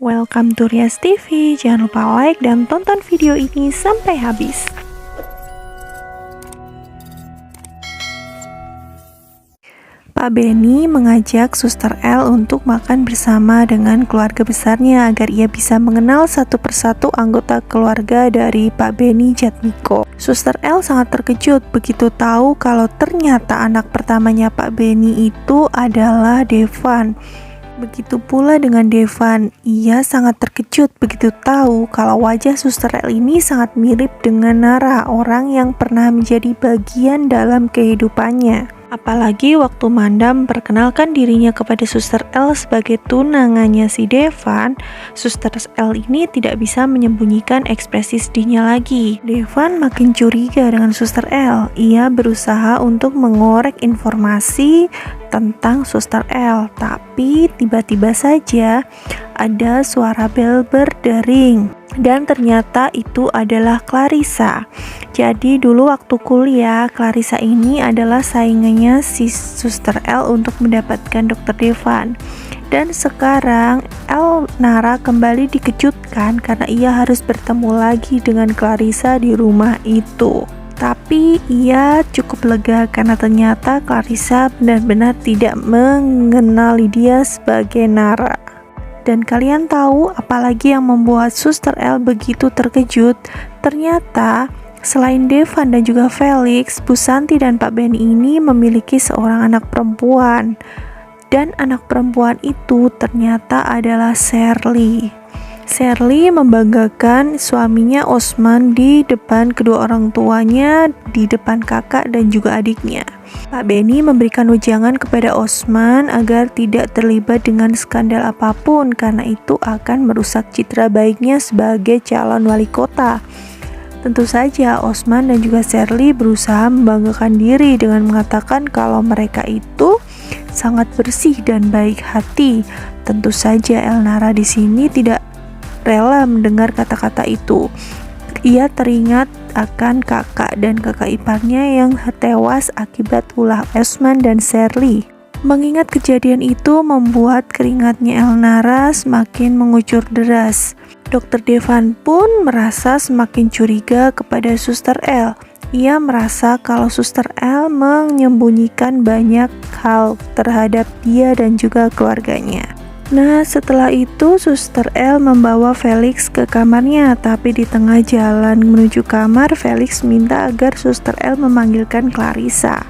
Welcome to Rias TV. Jangan lupa like dan tonton video ini sampai habis. Pak Benny mengajak Suster L untuk makan bersama dengan keluarga besarnya agar ia bisa mengenal satu persatu anggota keluarga dari Pak Benny Jatmiko. Suster L sangat terkejut begitu tahu kalau ternyata anak pertamanya Pak Benny itu adalah Devan. Begitu pula dengan Devan, ia sangat terkejut begitu tahu kalau wajah Suster L ini sangat mirip dengan Nara, orang yang pernah menjadi bagian dalam kehidupannya. Apalagi waktu Manda memperkenalkan dirinya kepada Suster L sebagai tunangannya si Devan, Suster L ini tidak bisa menyembunyikan ekspresi sedihnya lagi. Devan makin curiga dengan Suster L. Ia berusaha untuk mengorek informasi tentang Suster L, tapi tiba-tiba saja ada suara bel berdering. Dan ternyata itu adalah Clarissa. Jadi dulu waktu kuliah, Clarissa ini adalah saingannya si Suster L untuk mendapatkan Dr. Devan. Dan sekarang Nara kembali dikejutkan karena ia harus bertemu lagi dengan Clarissa di rumah itu. Tapi ia cukup lega karena ternyata Clarissa benar-benar tidak mengenali dia sebagai Nara. Dan kalian tahu apalagi yang membuat Suster L begitu terkejut? Ternyata selain Devan dan juga Felix, Bu Santi dan Pak Benny ini memiliki seorang anak perempuan. Dan anak perempuan itu ternyata adalah Shirley. Shirley membanggakan suaminya Osman di depan kedua orang tuanya, di depan kakak dan juga adiknya. Pak Benny memberikan wejangan kepada Osman agar tidak terlibat dengan skandal apapun karena itu akan merusak citra baiknya sebagai calon wali kota. Tentu saja Osman dan juga Shirley berusaha membanggakan diri dengan mengatakan kalau mereka itu sangat bersih dan baik hati. Tentu saja Elnara di sini tidak rela mendengar kata-kata itu. Ia teringat akan kakak dan kakak iparnya yang tewas akibat ulah Osman dan Shirley. Mengingat kejadian itu membuat keringatnya Elnara semakin mengucur deras. Dr. Devan pun merasa semakin curiga kepada Suster L. Ia merasa kalau Suster L menyembunyikan banyak hal terhadap dia dan juga keluarganya. Nah, setelah itu Suster L membawa Felix ke kamarnya, tapi di tengah jalan menuju kamar, Felix minta agar Suster L memanggilkan Clarissa.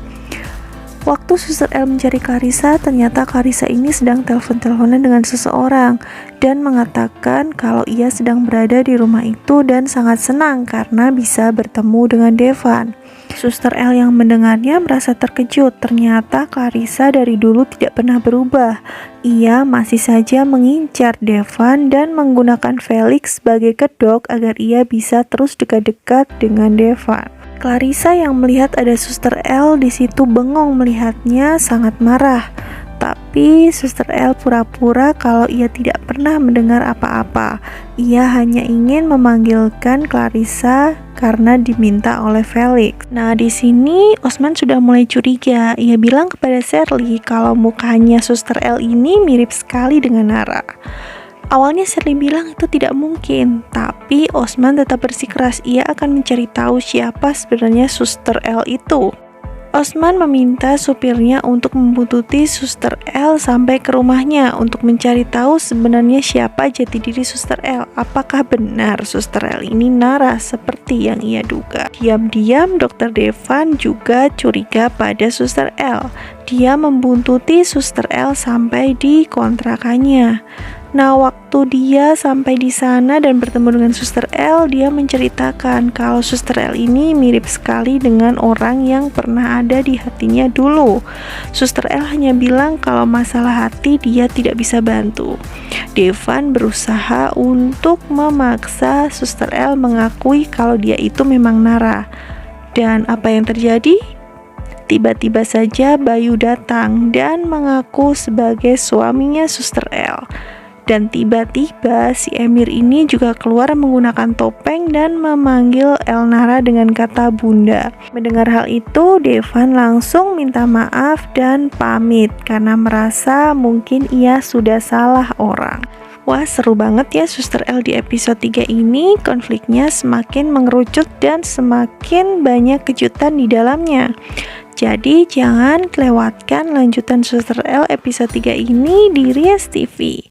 Waktu Suster L mencari Clarissa, ternyata Clarissa ini sedang telepon-teleponan dengan seseorang dan mengatakan kalau ia sedang berada di rumah itu dan sangat senang karena bisa bertemu dengan Devan. Suster L yang mendengarnya merasa terkejut. Ternyata Clarissa dari dulu tidak pernah berubah. Ia masih saja mengincar Devan dan menggunakan Felix sebagai kedok agar ia bisa terus dekat-dekat dengan Devan. Clarissa yang melihat ada Suster L di situ bengong melihatnya, sangat marah. Tapi Suster L pura-pura kalau ia tidak pernah mendengar apa-apa. Ia hanya ingin memanggilkan Clarissa karena diminta oleh Felix. Nah, di sini Osman sudah mulai curiga. Ia bilang kepada Shirley kalau mukanya Suster L ini mirip sekali dengan Nara. Awalnya Shirley bilang itu tidak mungkin, tapi Osman tetap bersikeras ia akan mencari tahu siapa sebenarnya Suster L itu. Osman meminta supirnya untuk membuntuti Suster L sampai ke rumahnya untuk mencari tahu sebenarnya siapa jati diri Suster L. Apakah benar Suster L ini Nara seperti yang ia duga? Diam-diam Dr. Devan juga curiga pada Suster L. Dia membuntuti Suster L sampai di kontrakannya. Nah, waktu dia sampai di sana dan bertemu dengan Suster L, dia menceritakan kalau Suster L ini mirip sekali dengan orang yang pernah ada di hatinya dulu. Suster L hanya bilang kalau masalah hati dia tidak bisa bantu. Devan berusaha untuk memaksa Suster L mengakui kalau dia itu memang Nara. Dan apa yang terjadi? Tiba-tiba saja Bayu datang dan mengaku sebagai suaminya Suster L. Dan tiba-tiba si Emir ini juga keluar menggunakan topeng dan memanggil Elnara dengan kata bunda. Mendengar hal itu, Devan langsung minta maaf dan pamit karena merasa mungkin ia sudah salah orang. Wah, seru banget ya Suster L di episode 3 ini. Konfliknya semakin mengerucut dan semakin banyak kejutan di dalamnya. Jadi jangan kelewatkan lanjutan Suster L episode 3 ini di Rias TV.